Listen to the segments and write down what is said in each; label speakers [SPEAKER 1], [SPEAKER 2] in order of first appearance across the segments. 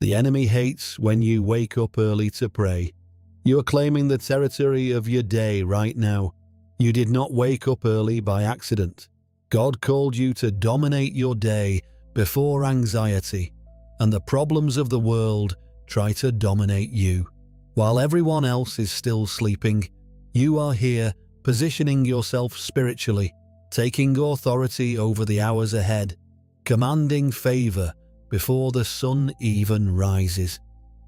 [SPEAKER 1] The enemy hates when you wake up early to pray. You are claiming the territory of your day right now. You did not wake up early by accident. God called you to dominate your day before anxiety and the problems of the world try to dominate you. While everyone else is still sleeping, you are here positioning yourself spiritually, taking authority over the hours ahead, commanding favor before the sun even rises.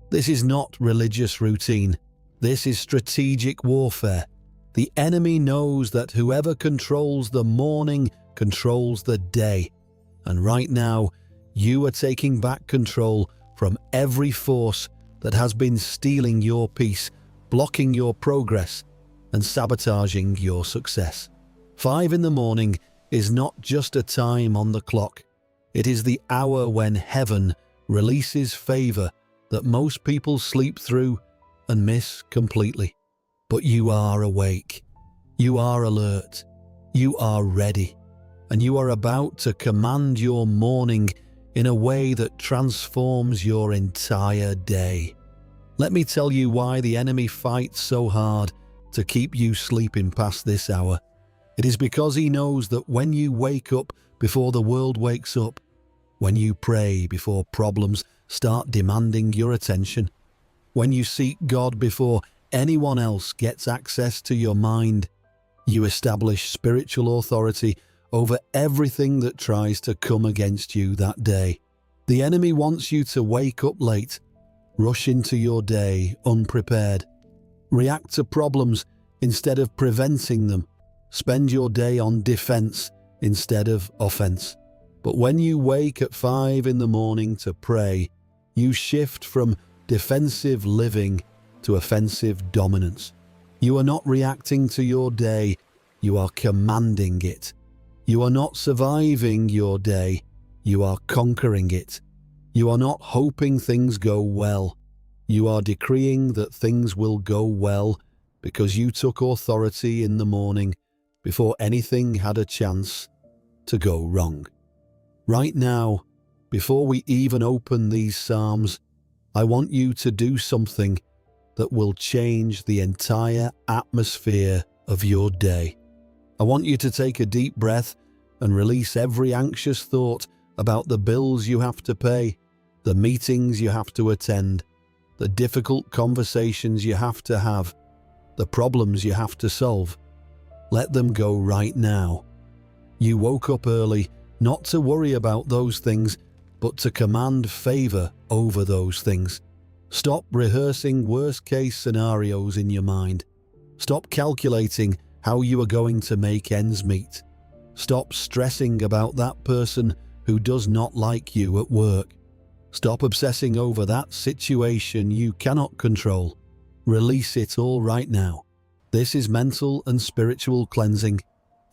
[SPEAKER 1] This is not religious routine. This is strategic warfare. The enemy knows that whoever controls the morning controls the day. And right now, you are taking back control from every force that has been stealing your peace, blocking your progress, and sabotaging your success. 5 in the morning is not just a time on the clock. It is the hour when heaven releases favor that most people sleep through and miss completely. But you are awake. You are alert. You are ready. And you are about to command your morning in a way that transforms your entire day. Let me tell you why the enemy fights so hard to keep you sleeping past this hour. It is because he knows that when you wake up before the world wakes up, when you pray before problems start demanding your attention, when you seek God before anyone else gets access to your mind, you establish spiritual authority over everything that tries to come against you that day. The enemy wants you to wake up late, rush into your day unprepared, react to problems instead of preventing them, spend your day on defense instead of offense. But when you wake at 5 in the morning to pray, you shift from defensive living to offensive dominance. You are not reacting to your day, you are commanding it. You are not surviving your day, you are conquering it. You are not hoping things go well. You are decreeing that things will go well because you took authority in the morning before anything had a chance to go wrong. Right now, before we even open these Psalms, I want you to do something that will change the entire atmosphere of your day. I want you to take a deep breath and release every anxious thought about the bills you have to pay, the meetings you have to attend, the difficult conversations you have to have, the problems you have to solve. Let them go right now. You woke up early not to worry about those things, but to command favor over those things. Stop rehearsing worst-case scenarios in your mind. Stop calculating how you are going to make ends meet. Stop stressing about that person who does not like you at work. Stop obsessing over that situation you cannot control. Release it all right now. This is mental and spiritual cleansing.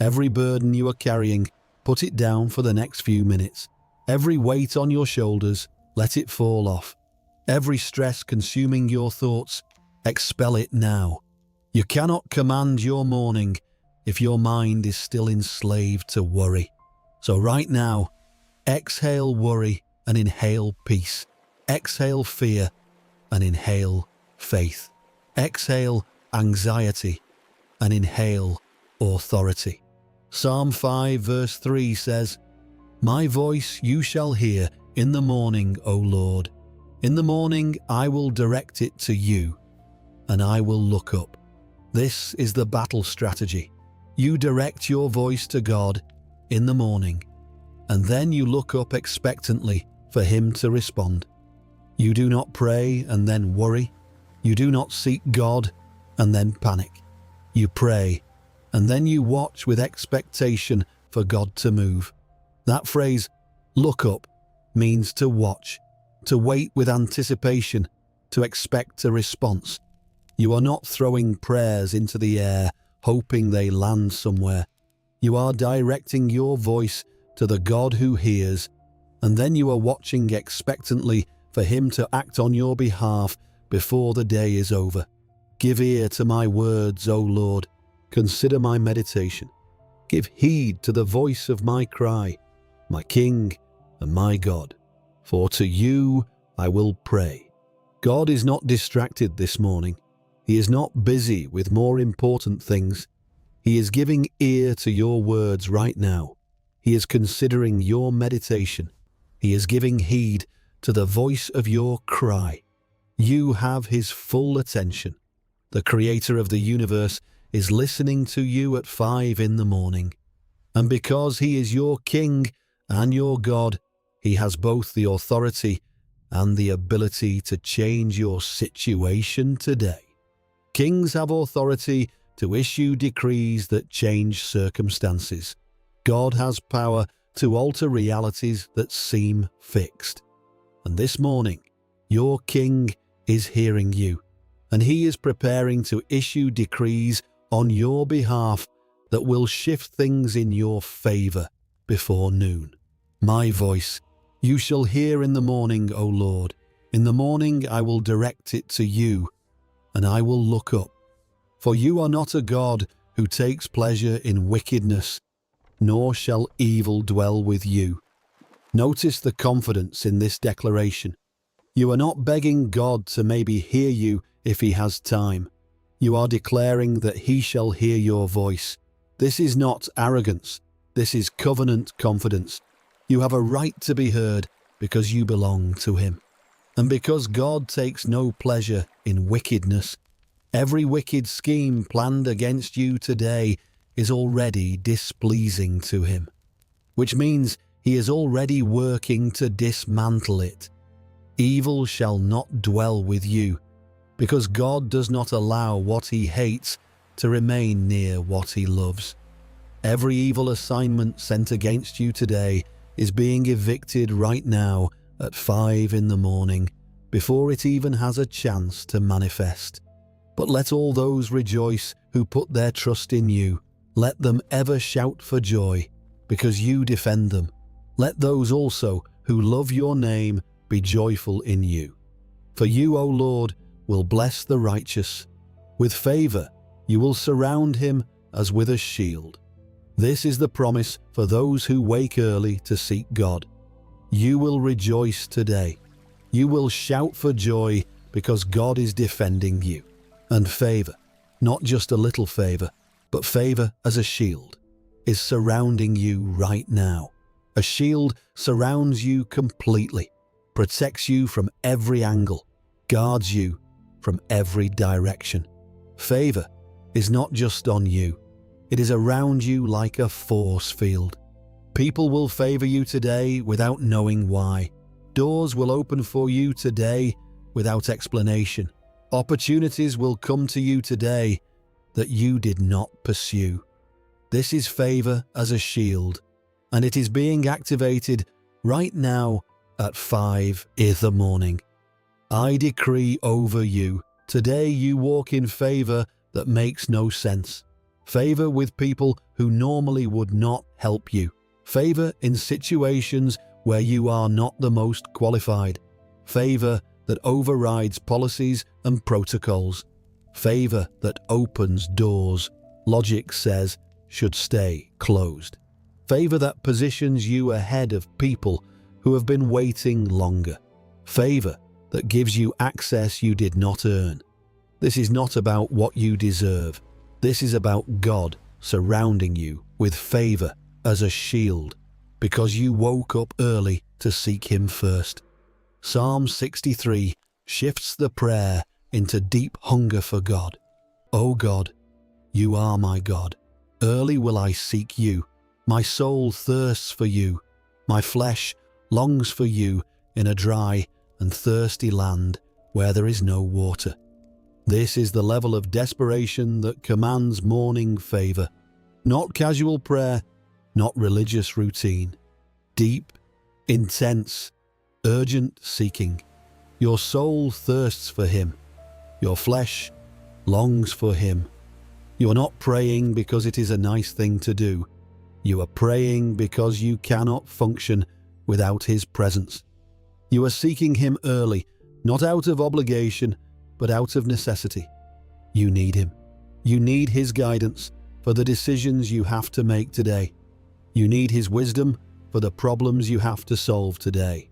[SPEAKER 1] Every burden you are carrying, put it down for the next few minutes. Every weight on your shoulders, let it fall off. Every stress consuming your thoughts, expel it now. You cannot command your morning if your mind is still enslaved to worry. So right now, exhale worry and inhale peace. Exhale fear and inhale faith. Exhale anxiety and inhale authority. Psalm 5 verse 3 says, "My voice you shall hear in the morning, O Lord. In the morning I will direct it to you, and I will look up." This is the battle strategy. You direct your voice to God in the morning, and then you look up expectantly for Him to respond. You do not pray and then worry. You do not seek God and then panic. You pray, and then you watch with expectation for God to move. That phrase, look up, means to watch, to wait with anticipation, to expect a response. You are not throwing prayers into the air, hoping they land somewhere. You are directing your voice to the God who hears, and then you are watching expectantly for Him to act on your behalf before the day is over. Give ear to my words, O Lord. Consider my meditation. Give heed to the voice of my cry, my King and my God. For to you I will pray. God is not distracted this morning. He is not busy with more important things. He is giving ear to your words right now. He is considering your meditation. He is giving heed to the voice of your cry. You have his full attention. The creator of the universe is listening to you at 5 in the morning. And because he is your king and your God, he has both the authority and the ability to change your situation today. Kings have authority to issue decrees that change circumstances. God has power to alter realities that seem fixed. And this morning, your king is hearing you, and he is preparing to issue decrees on your behalf that will shift things in your favor before noon. My voice you shall hear in the morning, O Lord. In the morning I will direct it to you, and I will look up. For you are not a God who takes pleasure in wickedness, nor shall evil dwell with you. Notice the confidence in this declaration. You are not begging God to maybe hear you if he has time. You are declaring that he shall hear your voice. This is not arrogance. This is covenant confidence. You have a right to be heard because you belong to him. And because God takes no pleasure in wickedness, every wicked scheme planned against you today is already displeasing to him, which means he is already working to dismantle it. Evil shall not dwell with you, because God does not allow what he hates to remain near what he loves. Every evil assignment sent against you today is being evicted right now at 5 in the morning, before it even has a chance to manifest. But let all those rejoice who put their trust in you. Let them ever shout for joy, because you defend them. Let those also who love your name be joyful in you. For you, O Lord, will bless the righteous. With favor you will surround him as with a shield. This is the promise for those who wake early to seek God. You will rejoice today. You will shout for joy because God is defending you. And favor, not just a little favor, but favor as a shield, is surrounding you right now. A shield surrounds you completely, protects you from every angle, guards you from every direction. Favor is not just on you. It is around you like a force field. People will favor you today without knowing why. Doors will open for you today without explanation. Opportunities will come to you today that you did not pursue. This is favor as a shield, and it is being activated right now at 5 in the morning. I decree over you, today you walk in favor that makes no sense. Favor with people who normally would not help you. Favor in situations where you are not the most qualified. Favor that overrides policies and protocols. Favor that opens doors logic says should stay closed. Favor that positions you ahead of people who have been waiting longer. Favor that gives you access you did not earn. This is not about what you deserve. This is about God surrounding you with favor as a shield because you woke up early to seek him first. Psalm 63 shifts the prayer into deep hunger for God. O God, you are my God. Early will I seek you. My soul thirsts for you. My flesh longs for you in a dry and thirsty land where there is no water. This is the level of desperation that commands morning favor. Not casual prayer, not religious routine. Deep, intense, urgent seeking. Your soul thirsts for him. Your flesh longs for him. You are not praying because it is a nice thing to do. You are praying because you cannot function without his presence. You are seeking him early, not out of obligation, but out of necessity. You need him. You need his guidance for the decisions you have to make today. You need his wisdom for the problems you have to solve today.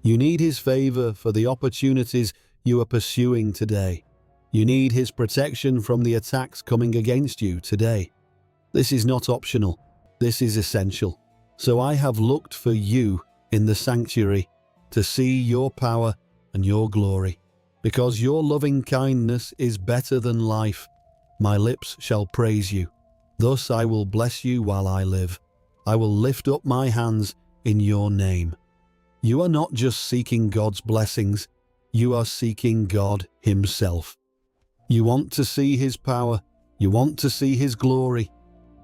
[SPEAKER 1] You need His favor for the opportunities you are pursuing today. You need His protection from the attacks coming against you today. This is not optional. This is essential. So I have looked for you in the sanctuary to see your power and your glory. Because your loving kindness is better than life, my lips shall praise you. Thus I will bless you while I live. I will lift up my hands in your name. You are not just seeking God's blessings, you are seeking God Himself. You want to see His power, you want to see His glory,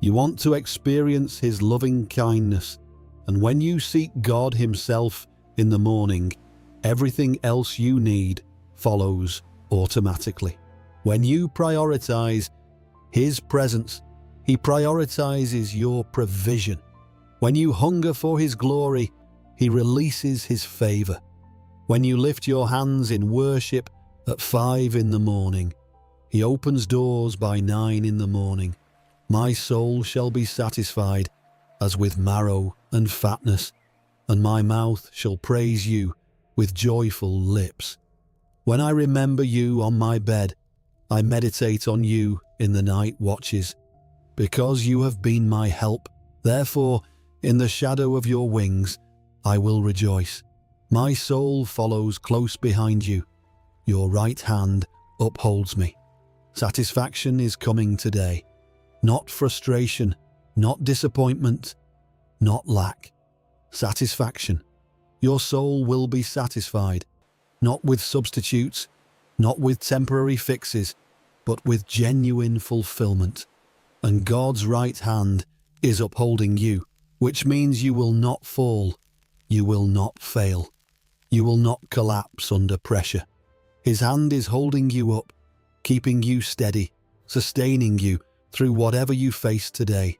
[SPEAKER 1] you want to experience His loving kindness. And when you seek God Himself in the morning, everything else you need follows automatically. When you prioritize His presence, He prioritizes your provision. When you hunger for His glory, He releases His favor. When you lift your hands in worship at 5 in the morning, He opens doors by 9 in the morning. My soul shall be satisfied as with marrow and fatness, and my mouth shall praise you with joyful lips. When I remember you on my bed, I meditate on you in the night watches. Because you have been my help, therefore, in the shadow of your wings, I will rejoice. My soul follows close behind you. Your right hand upholds me. Satisfaction is coming today. Not frustration, not disappointment, not lack. Satisfaction. Your soul will be satisfied, not with substitutes, not with temporary fixes, but with genuine fulfillment. And God's right hand is upholding you, which means you will not fall, you will not fail, you will not collapse under pressure. His hand is holding you up, keeping you steady, sustaining you through whatever you face today.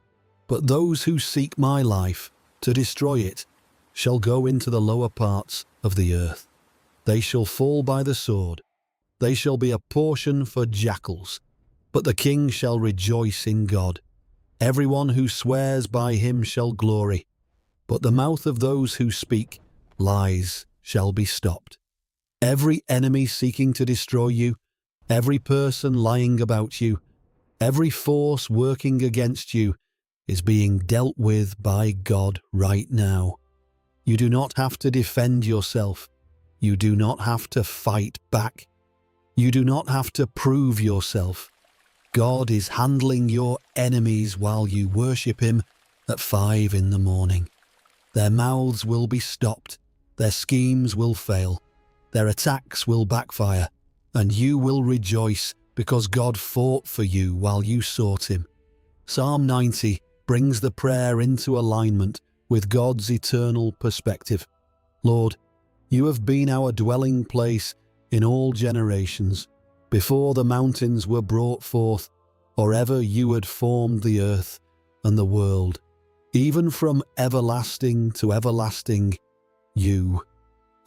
[SPEAKER 1] But those who seek my life to destroy it shall go into the lower parts of the earth. They shall fall by the sword. They shall be a portion for jackals. But the king shall rejoice in God. Everyone who swears by Him shall glory. But the mouth of those who speak lies shall be stopped. Every enemy seeking to destroy you, every person lying about you, every force working against you is being dealt with by God right now. You do not have to defend yourself. You do not have to fight back. You do not have to prove yourself. God is handling your enemies while you worship Him at 5 in the morning. Their mouths will be stopped, their schemes will fail, their attacks will backfire, and you will rejoice because God fought for you while you sought Him. Psalm 90 brings the prayer into alignment with God's eternal perspective. Lord, you have been our dwelling place in all generations. Before the mountains were brought forth, or ever you had formed the earth and the world, even from everlasting to everlasting, you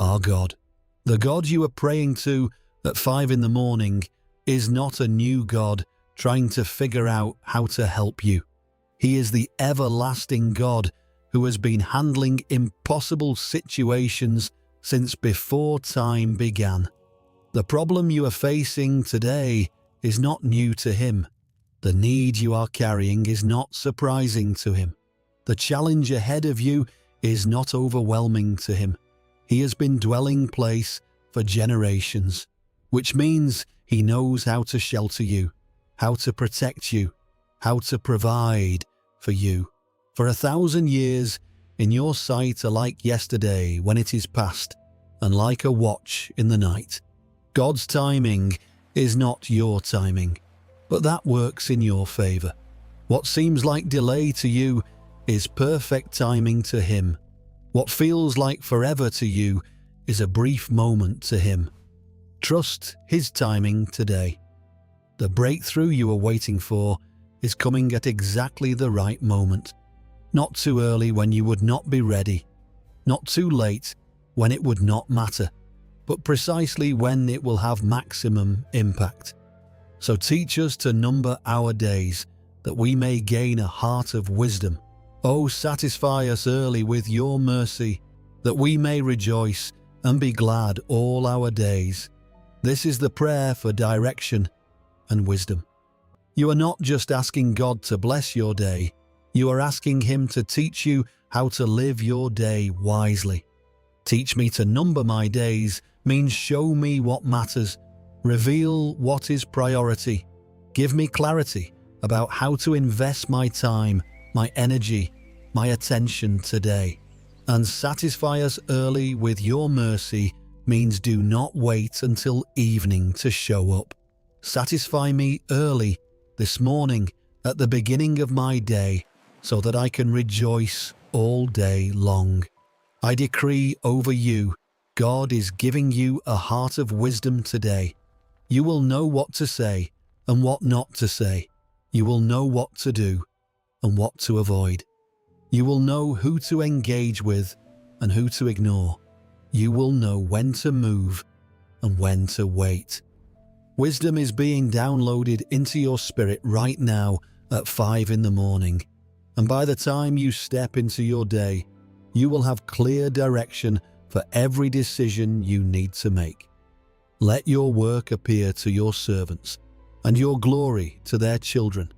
[SPEAKER 1] are God. The God you are praying to at 5 in the morning is not a new God trying to figure out how to help you. He is the everlasting God who has been handling impossible situations since before time began. The problem you are facing today is not new to Him. The need you are carrying is not surprising to Him. The challenge ahead of you is not overwhelming to Him. He has been dwelling place for generations, which means He knows how to shelter you, how to protect you, how to provide for you. For 1,000 years in your sight are like yesterday when it is past, and like a watch in the night. God's timing is not your timing, but that works in your favor. What seems like delay to you is perfect timing to Him. What feels like forever to you is a brief moment to Him. Trust His timing today. The breakthrough you are waiting for is coming at exactly the right moment. Not too early when you would not be ready. Not too late when it would not matter, but precisely when it will have maximum impact. So teach us to number our days, that we may gain a heart of wisdom. Oh, satisfy us early with your mercy, that we may rejoice and be glad all our days. This is the prayer for direction and wisdom. You are not just asking God to bless your day, you are asking Him to teach you how to live your day wisely. Teach me to number my days means show me what matters, reveal what is priority, give me clarity about how to invest my time, my energy, my attention today. And satisfy us early with your mercy means do not wait until evening to show up. Satisfy me early this morning at the beginning of my day so that I can rejoice all day long. I decree over you, God is giving you a heart of wisdom today. You will know what to say and what not to say. You will know what to do and what to avoid. You will know who to engage with and who to ignore. You will know when to move and when to wait. Wisdom is being downloaded into your spirit right now at 5 in the morning. And by the time you step into your day, you will have clear direction for every decision you need to make. Let your work appear to your servants, and your glory to their children.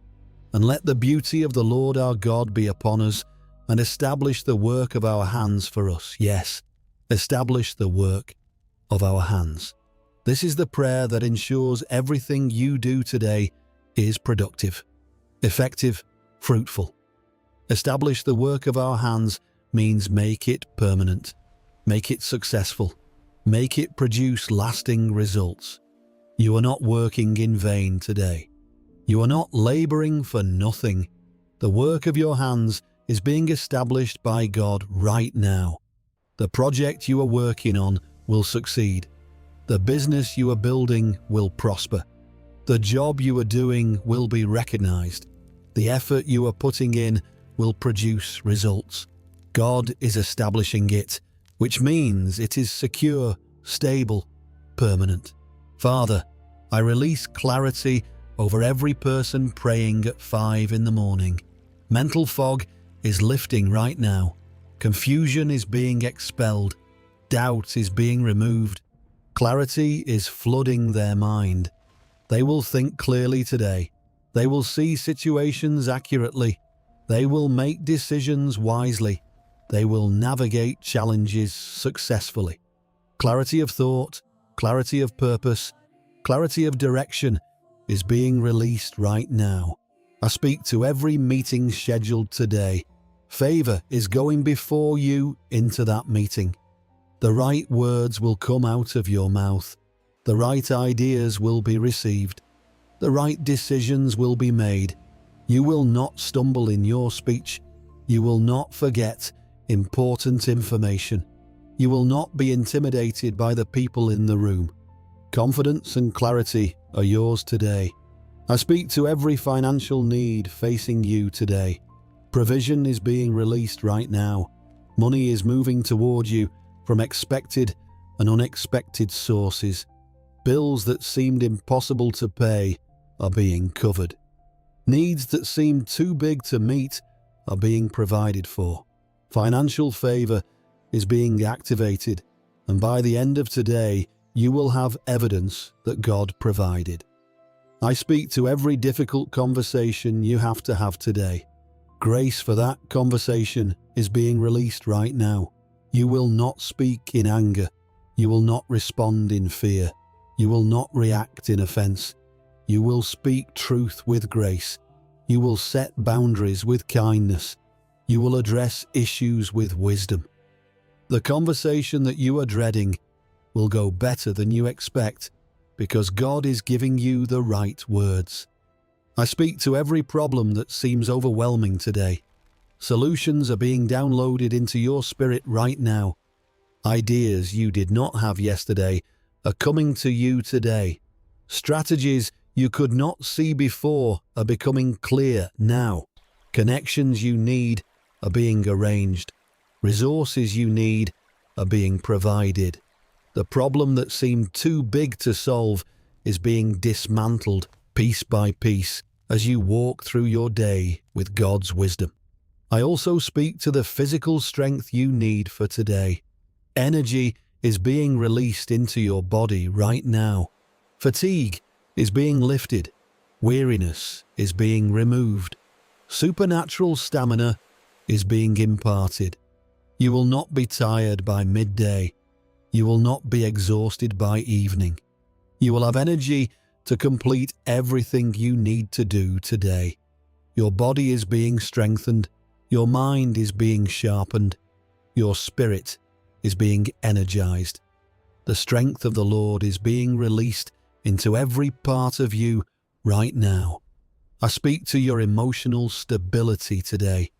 [SPEAKER 1] And let the beauty of the Lord our God be upon us, and establish the work of our hands for us. Yes, establish the work of our hands. This is the prayer that ensures everything you do today is productive, effective, fruitful. Establish the work of our hands means make it permanent, make it successful, make it produce lasting results. You are not working in vain today. You are not laboring for nothing. The work of your hands is being established by God right now. The project you are working on will succeed. The business you are building will prosper. The job you are doing will be recognized. The effort you are putting in will produce results. God is establishing it, which means it is secure, stable, permanent. Father, I release clarity over every person praying at 5 in the morning. Mental fog is lifting right now. Confusion is being expelled. Doubt is being removed. Clarity is flooding their mind. They will think clearly today. They will see situations accurately. They will make decisions wisely. They will navigate challenges successfully. Clarity of thought, clarity of purpose, clarity of direction is being released right now. I speak to every meeting scheduled today. Favor is going before you into that meeting. The right words will come out of your mouth. The right ideas will be received. The right decisions will be made. You will not stumble in your speech. You will not forget important information. You will not be intimidated by the people in the room. Confidence and clarity are yours today. I speak to every financial need facing you today. Provision is being released right now. Money is moving toward you from expected and unexpected sources. Bills that seemed impossible to pay are being covered. Needs that seemed too big to meet are being provided for. Financial favor is being activated, and by the end of today, you will have evidence that God provided. I speak to every difficult conversation you have to have today. Grace for that conversation is being released right now. You will not speak in anger. You will not respond in fear. You will not react in offense. You will speak truth with grace. You will set boundaries with kindness. You will address issues with wisdom. The conversation that you are dreading will go better than you expect because God is giving you the right words. I speak to every problem that seems overwhelming today. Solutions are being downloaded into your spirit right now. Ideas you did not have yesterday are coming to you today. Strategies you could not see before are becoming clear now. Connections you need are being arranged. Resources you need are being provided. The problem that seemed too big to solve is being dismantled piece by piece as you walk through your day with God's wisdom. I also speak to the physical strength you need for today. Energy is being released into your body right now. Fatigue is being lifted. Weariness is being removed. Supernatural stamina is being imparted. You will not be tired by midday. You will not be exhausted by evening. You will have energy to complete everything you need to do today. Your body is being strengthened. Your mind is being sharpened. Your spirit is being energized. The strength of the Lord is being released into every part of you right now. I speak to your emotional stability today.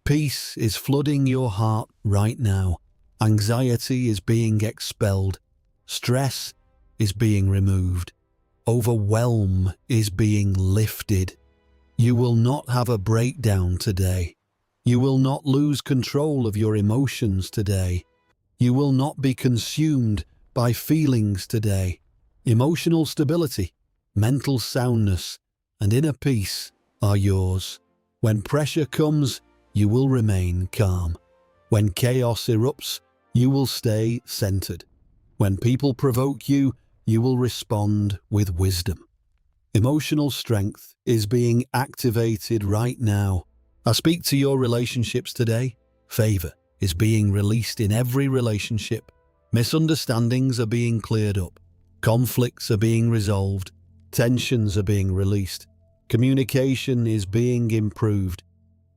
[SPEAKER 1] Peace is flooding your heart right now. Anxiety is being expelled. Stress is being removed. Overwhelm is being lifted. You will not have a breakdown today. You will not lose control of your emotions today. You will not be consumed by feelings today. Emotional stability, mental soundness, and inner peace are yours. When pressure comes, you will remain calm. When chaos erupts, you will stay centered. When people provoke you, you will respond with wisdom. Emotional strength is being activated right now. I speak to your relationships today. Favor is being released in every relationship. Misunderstandings are being cleared up. Conflicts are being resolved. Tensions are being released. Communication is being improved.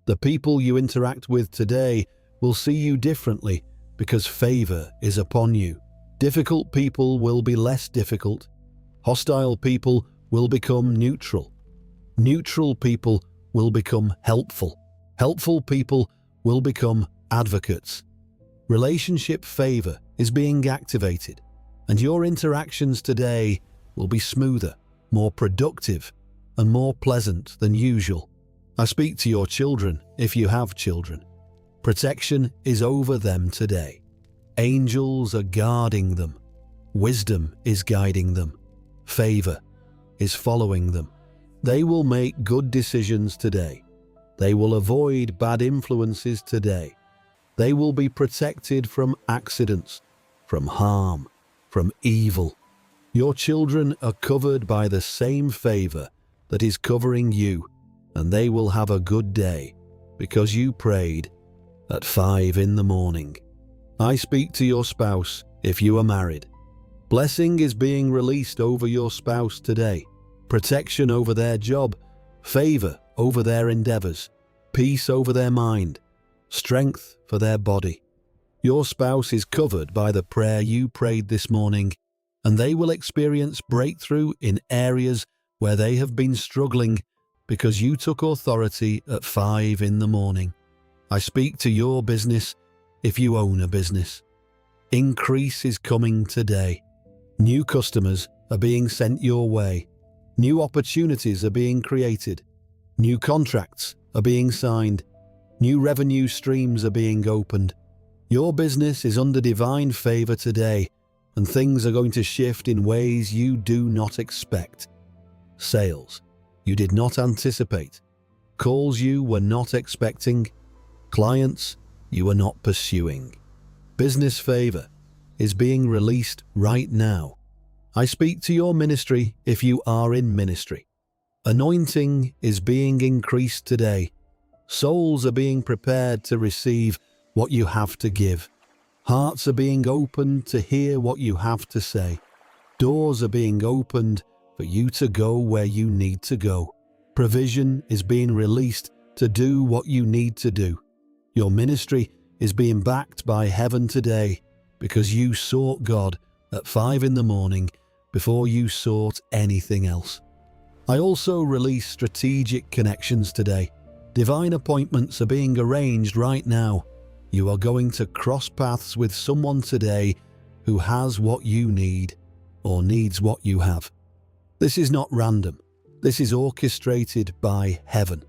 [SPEAKER 1] The people you interact with today will see you differently because favor is upon you. Difficult people will be less difficult. Hostile people will become neutral. Neutral people will become helpful. Helpful people will become advocates. Relationship favor is being activated, and your interactions today will be smoother, more productive, and more pleasant than usual. I speak to your children if you have children. Protection is over them today. Angels are guarding them. Wisdom is guiding them. Favor is following them. They will make good decisions today. They will avoid bad influences today. They will be protected from accidents, from harm, from evil. Your children are covered by the same favor that is covering you, and they will have a good day because you prayed at 5 in the morning. I speak to your spouse if you are married. Blessing is being released over your spouse today. Protection over their job, favor over their endeavors, peace over their mind, strength for their body. Your spouse is covered by the prayer you prayed this morning, and they will experience breakthrough in areas where they have been struggling because you took authority at 5 in the morning. I speak to your business if you own a business. Increase is coming today. New customers are being sent your way. New opportunities are being created. New contracts are being signed. New revenue streams are being opened. Your business is under divine favor today, and things are going to shift in ways you do not expect. Sales you did not anticipate. Calls you were not expecting. Clients you were not pursuing. Business favor is being released right now. I speak to your ministry if you are in ministry. Anointing is being increased today. Souls are being prepared to receive what you have to give. Hearts are being opened to hear what you have to say. Doors are being opened for you to go where you need to go. Provision is being released to do what you need to do. Your ministry is being backed by heaven today because you sought God at 5 in the morning before you sought anything else. I also release strategic connections today. Divine appointments are being arranged right now. You are going to cross paths with someone today who has what you need or needs what you have. This is not random. This is orchestrated by heaven.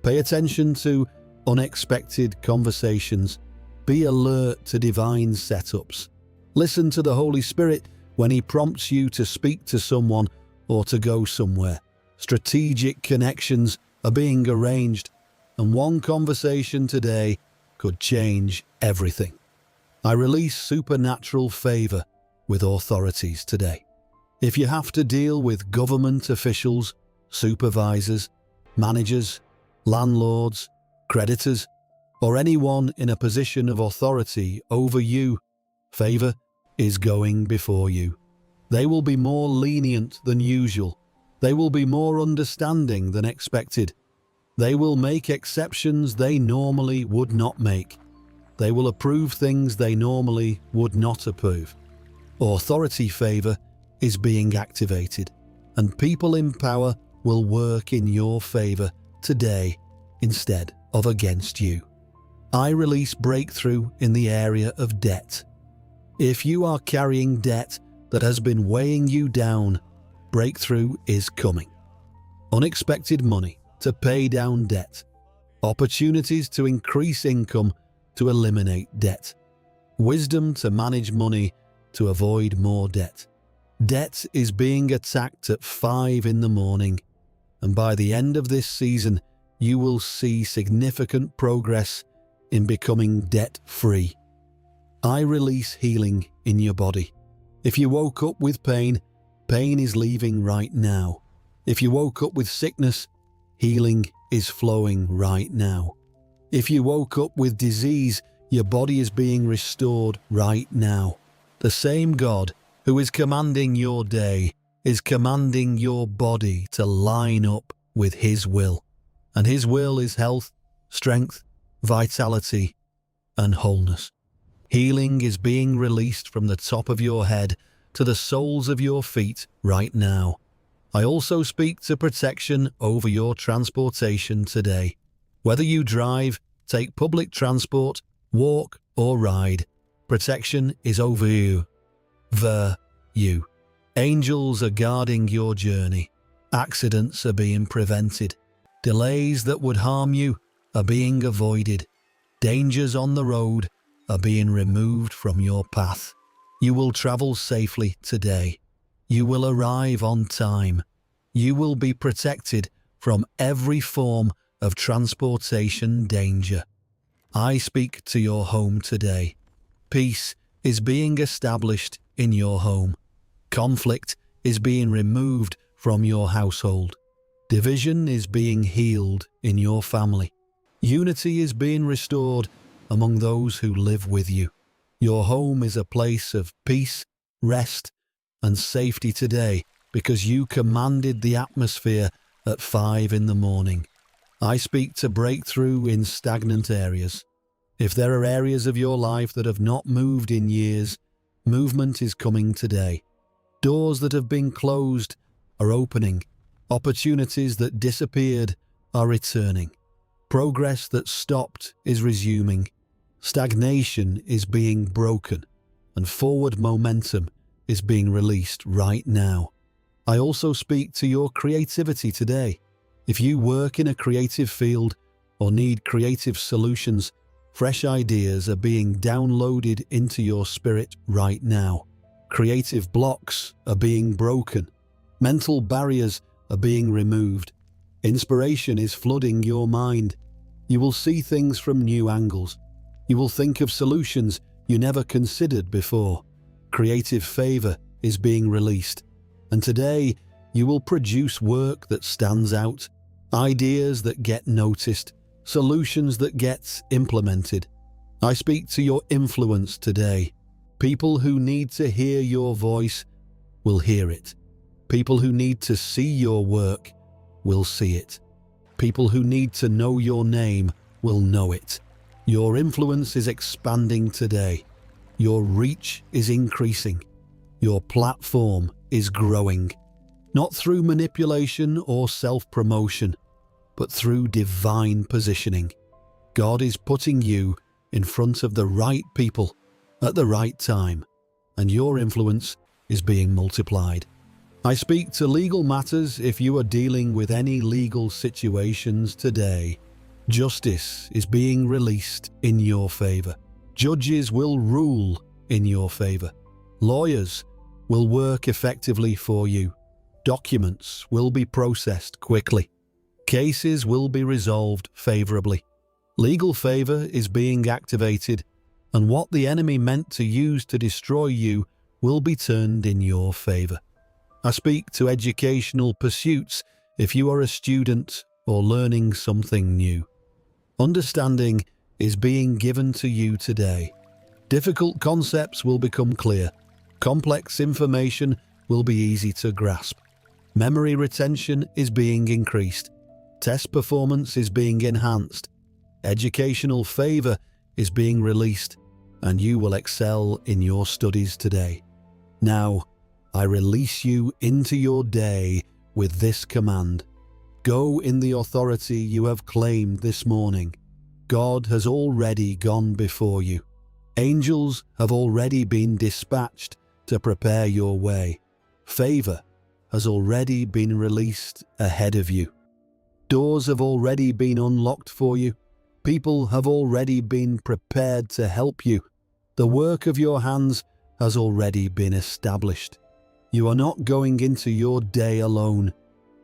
[SPEAKER 1] Pay attention to unexpected conversations. Be alert to divine setups. Listen to the Holy Spirit when He prompts you to speak to someone or to go somewhere. Strategic connections are being arranged, and one conversation today could change everything. I release supernatural favor with authorities today. If you have to deal with government officials, supervisors, managers, landlords, creditors, or anyone in a position of authority over you, favor is going before you. They will be more lenient than usual. They will be more understanding than expected. They will make exceptions they normally would not make. They will approve things they normally would not approve. Authority favor is being activated, and people in power will work in your favor today instead of against you. I release breakthrough in the area of debt. If you are carrying debt that has been weighing you down, breakthrough is coming. Unexpected money to pay down debt. Opportunities to increase income to eliminate debt. Wisdom to manage money to avoid more debt. Debt is being attacked at 5 in the morning, and by the end of this season, you will see significant progress in becoming debt-free. I release healing in your body. If you woke up with pain, pain is leaving right now. If you woke up with sickness, healing is flowing right now. If you woke up with disease, your body is being restored right now. The same God who is commanding your day is commanding your body to line up with His will. And His will is health, strength, vitality, and wholeness. Healing is being released from the top of your head to the soles of your feet right now. I also speak to protection over your transportation today. Whether you drive, take public transport, walk, or ride, protection is over you. You. Angels are guarding your journey. Accidents are being prevented. Delays that would harm you are being avoided. Dangers on the road are being removed from your path. You will travel safely today. You will arrive on time. You will be protected from every form of transportation danger. I speak to your home today. Peace is being established in your home. Conflict is being removed from your household. Division is being healed in your family. Unity is being restored among those who live with you. Your home is a place of peace, rest, and safety today because you commanded the atmosphere at 5 in the morning. I speak to breakthrough in stagnant areas. If there are areas of your life that have not moved in years, movement is coming today. Doors that have been closed are opening. Opportunities that disappeared are returning. Progress that stopped is resuming. Stagnation is being broken, and forward momentum is being released right now. I also speak to your creativity today. If you work in a creative field or need creative solutions, fresh ideas are being downloaded into your spirit right now. Creative blocks are being broken. Mental barriers are being removed. Inspiration is flooding your mind. You will see things from new angles. You will think of solutions you never considered before. Creative favor is being released. And today, you will produce work that stands out, ideas that get noticed, solutions that get implemented. I speak to your influence today. People who need to hear your voice will hear it. People who need to see your work will see it. People who need to know your name will know it. Your influence is expanding today. Your reach is increasing. Your platform is growing. Not through manipulation or self-promotion, but through divine positioning. God is putting you in front of the right people at the right time, and your influence is being multiplied. I speak to legal matters if you are dealing with any legal situations today. Justice is being released in your favor. Judges will rule in your favor. Lawyers will work effectively for you. Documents will be processed quickly. Cases will be resolved favorably. Legal favor is being activated and what the enemy meant to use to destroy you will be turned in your favor. I speak to educational pursuits if you are a student or learning something new. Understanding is being given to you today. Difficult concepts will become clear. Complex information will be easy to grasp. Memory retention is being increased. Test performance is being enhanced. Educational favor is being released, and you will excel in your studies today. Now, I release you into your day with this command. Go in the authority you have claimed this morning. God has already gone before you. Angels have already been dispatched to prepare your way. Favor has already been released ahead of you. Doors have already been unlocked for you. People have already been prepared to help you. The work of your hands has already been established. You are not going into your day alone.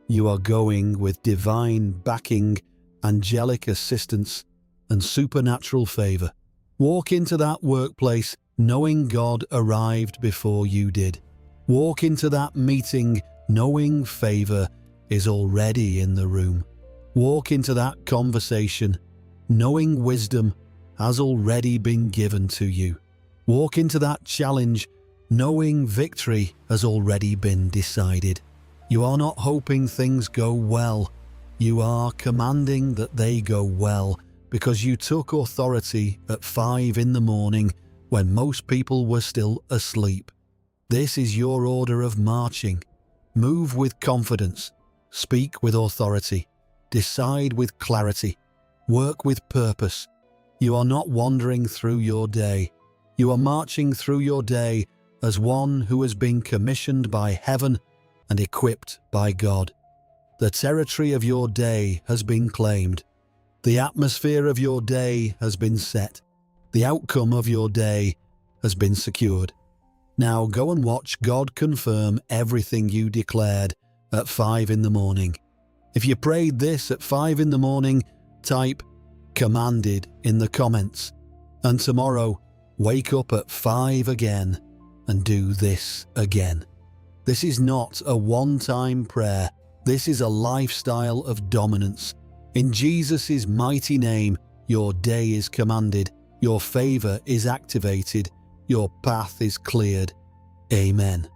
[SPEAKER 1] You are going with divine backing, angelic assistance, and supernatural favor. Walk into that workplace knowing God arrived before you did. Walk into that meeting knowing favor is already in the room. Walk into that conversation knowing wisdom has already been given to you. Walk into that challenge knowing victory has already been decided. You are not hoping things go well. You are commanding that they go well because you took authority at 5 in the morning when most people were still asleep. This is your order of marching. Move with confidence. Speak with authority. Decide with clarity. Work with purpose. You are not wandering through your day. You are marching through your day as one who has been commissioned by heaven and equipped by God. The territory of your day has been claimed. The atmosphere of your day has been set. The outcome of your day has been secured. Now go and watch God confirm everything you declared at 5 in the morning. If you prayed this at 5 in the morning, type "commanded" in the comments. And tomorrow, wake up at 5 again and do this again. This is not a one-time prayer. This is a lifestyle of dominance. In Jesus' mighty name, your day is commanded, your favor is activated, your path is cleared. Amen.